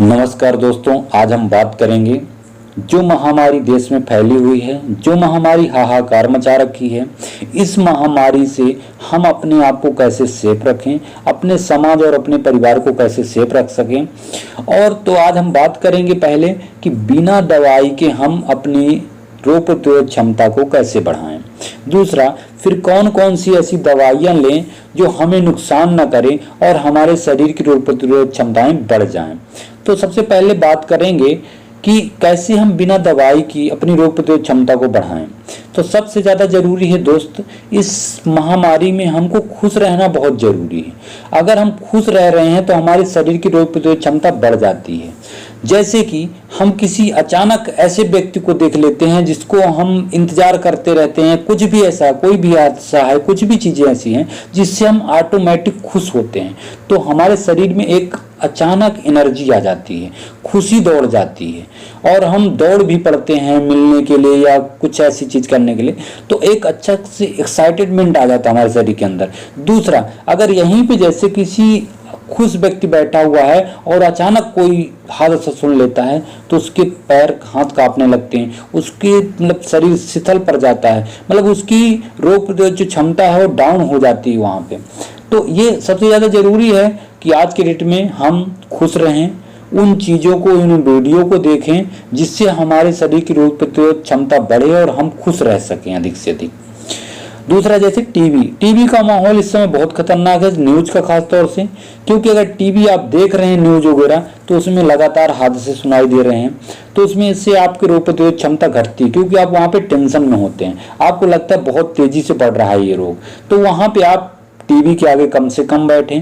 नमस्कार दोस्तों, आज हम बात करेंगे जो महामारी देश में फैली हुई है, जो महामारी हाहाकार मचा रखी है। इस महामारी से हम अपने आप को कैसे सेफ रखें, अपने समाज और अपने परिवार को कैसे सेफ रख सकें। और तो आज हम बात करेंगे पहले कि बिना दवाई के हम अपनी रोग प्रतिरोध क्षमता को कैसे बढ़ाएं। दूसरा, फिर कौन कौन सी ऐसी दवाइयां लें जो हमें नुकसान न करें और हमारे शरीर की रोग प्रतिरोध क्षमताएं बढ़ जाएं। तो सबसे पहले बात करेंगे कि कैसे हम बिना दवाई की अपनी रोग प्रतिरोध क्षमता को बढ़ाएं। तो सबसे ज़्यादा जरूरी है दोस्त, इस महामारी में हमको खुश रहना बहुत जरूरी है। अगर हम खुश रह रहे हैं तो हमारे शरीर की रोग प्रतिरोध क्षमता बढ़ जाती है। जैसे कि हम किसी अचानक ऐसे व्यक्ति को देख लेते हैं जिसको हम इंतजार करते रहते हैं, कुछ भी ऐसा, कोई भी हादसा है, कुछ भी चीज़ें ऐसी हैं जिससे हम ऑटोमेटिक खुश होते हैं, तो हमारे शरीर में एक अचानक एनर्जी आ जाती है, खुशी दौड़ जाती है और हम दौड़ भी पड़ते हैं मिलने के लिए या कुछ ऐसी चीज़ करने के लिए। तो एक अच्छा से एक्साइटेडमेंट आ जाता है हमारे शरीर के अंदर। दूसरा, अगर यहीं पे जैसे किसी खुश व्यक्ति बैठा हुआ है और अचानक कोई हादसा सुन लेता है तो उसके पैर हाथ कांपने लगते हैं, उसके मतलब शरीर शिथिल पड़ जाता है, मतलब उसकी रोग प्रतिरोध जो क्षमता है वो डाउन हो जाती है वहाँ पे। तो ये सबसे ज़्यादा जरूरी है कि आज के डेट में हम खुश रहें, उन चीज़ों को, उन वीडियो को देखें जिससे हमारे शरीर की रोग प्रतिरोध क्षमता बढ़े और हम खुश रह सकें अधिक से अधिक। दूसरा, जैसे टीवी का माहौल इस समय बहुत खतरनाक है, न्यूज का खास तौर से, क्योंकि अगर टीवी आप देख रहे हैं न्यूज वगैरह तो उसमें लगातार हादसे सुनाई दे रहे हैं, तो उसमें इससे आपकी रोग प्रतिरोध क्षमता घटती है, क्योंकि आप वहाँ पे टेंशन में होते हैं, आपको लगता है बहुत तेजी से बढ़ रहा है ये रोग। तो वहाँ पे आप टीवी के आगे कम से कम बैठें।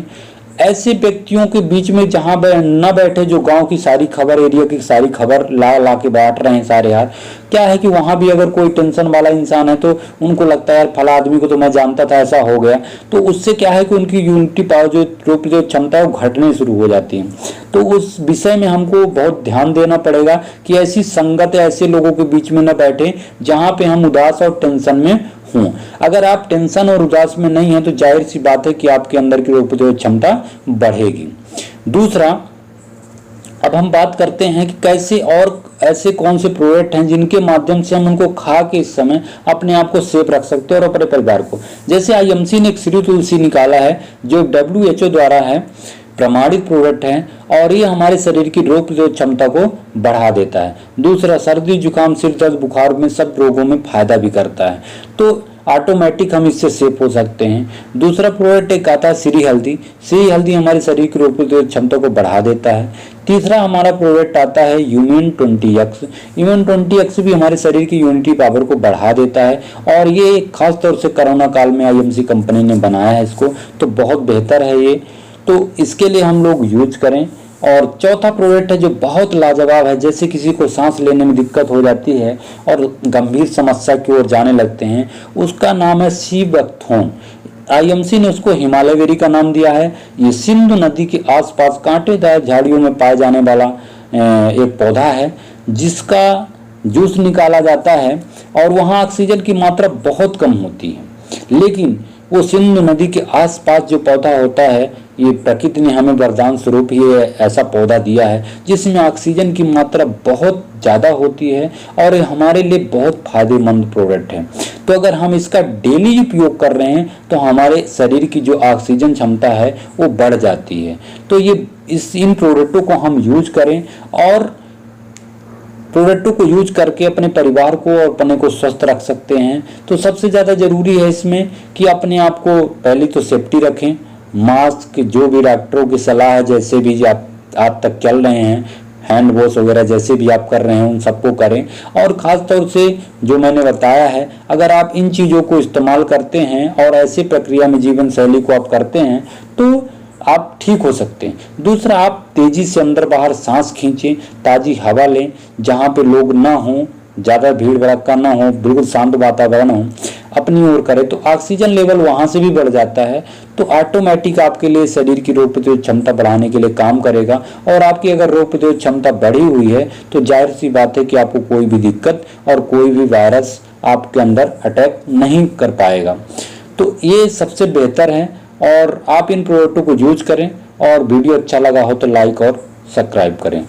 ऐसे व्यक्तियों के बीच में जहां न बैठे जो गांव की सारी खबर, एरिया की सारी खबर ला के बांट रहे हैं सारे यार। क्या है कि वहां भी अगर कोई टेंशन वाला इंसान है तो उनको लगता है यार फला आदमी को तो मैं जानता था ऐसा हो गया, तो उससे क्या है कि उनकी यूनिटी पावर जो रोग प्रतिरोध क्षमता है वो घटने शुरू हो जाती है। तो उस विषय में हमको बहुत ध्यान देना पड़ेगा कि ऐसी संगत ऐसे लोगों के बीच में न बैठे जहाँ पे हम उदास और टेंशन में हूँ। अगर आप टेंशन और उदास में नहीं हैं तो जाहिर सी बात है कि आपके अंदर की रोग प्रतिरोध क्षमता बढ़ेगी। दूसरा, अब हम बात करते हैं कि कैसे और ऐसे कौन से प्रोडक्ट हैं जिनके माध्यम से हम उनको खा के इस समय अपने आप को सेफ रख सकते हैं और अपने परिवार को। जैसे आईएमसी ने एक श्री तुलसी निकाला है जो WHO द्वारा है, प्रमाणित प्रोडक्ट है और ये हमारे शरीर की रोग प्रतिरोध क्षमता को बढ़ा देता है। दूसरा, सर्दी जुकाम सिर दर्द बुखार में सब रोगों में फायदा भी करता है, तो ऑटोमेटिक हम इससे सेफ हो सकते हैं। दूसरा प्रोडक्ट एक आता है श्री हल्दी हमारे शरीर की रोग प्रतिरोध क्षमता को बढ़ा देता है। तीसरा हमारा प्रोडक्ट आता है ह्यूमन 20X भी हमारे शरीर की यूनिटी पावर को बढ़ा देता है और ये खास तौर से कोरोना काल में आईएमसी कंपनी ने बनाया है इसको, तो बहुत बेहतर है ये, तो इसके लिए हम लोग यूज करें। और चौथा प्रोडक्ट है जो बहुत लाजवाब है, जैसे किसी को सांस लेने में दिक्कत हो जाती है और गंभीर समस्या की ओर जाने लगते हैं, उसका नाम है सी बकथोर्न। आईएमसी ने उसको हिमालय बेरी का नाम दिया है। ये सिंधु नदी के आसपास कांटेदार झाड़ियों में पाए जाने वाला एक पौधा है जिसका जूस निकाला जाता है और वहाँ ऑक्सीजन की मात्रा बहुत कम होती है, लेकिन वो सिंधु नदी के आसपास जो पौधा होता है, ये प्रकृति ने हमें वरदान स्वरूप ही ऐसा पौधा दिया है जिसमें ऑक्सीजन की मात्रा बहुत ज़्यादा होती है और ये हमारे लिए बहुत फायदेमंद प्रोडक्ट है। तो अगर हम इसका डेली उपयोग कर रहे हैं तो हमारे शरीर की जो ऑक्सीजन क्षमता है वो बढ़ जाती है। तो ये इन प्रोडक्टों को हम यूज करें और प्रोडक्टों को यूज करके अपने परिवार को और अपने को स्वस्थ रख सकते हैं। तो सबसे ज़्यादा ज़रूरी है इसमें कि अपने आप को पहले तो सेफ्टी रखें, मास्क, जो भी डॉक्टरों की सलाह है, जैसे भी आप तक चल रहे हैं, हैंड वॉश वगैरह जैसे भी आप कर रहे हैं उन सबको करें। और ख़ास तौर से जो मैंने बताया है, अगर आप इन चीज़ों को इस्तेमाल करते हैं और ऐसी प्रक्रिया में जीवन शैली को आप करते हैं तो आप ठीक हो सकते हैं। दूसरा, आप तेजी से अंदर बाहर सांस खींचें, ताज़ी हवा लें, जहाँ पे लोग ना हों, ज़्यादा भीड़ भड़का ना हो, बिल्कुल शांत वातावरण हो, अपनी ओर करें तो ऑक्सीजन लेवल वहाँ से भी बढ़ जाता है, तो ऑटोमेटिक आपके लिए शरीर की रोग प्रतिरोध क्षमता बढ़ाने के लिए काम करेगा। और आपकी अगर रोग प्रतिरोध क्षमता बढ़ी हुई है तो जाहिर सी बात है कि आपको कोई भी दिक्कत और कोई भी वायरस आपके अंदर अटैक नहीं कर पाएगा। तो ये सबसे बेहतर है और आप इन प्रोडक्टों को यूज करें। और वीडियो अच्छा लगा हो तो लाइक और सब्सक्राइब करें।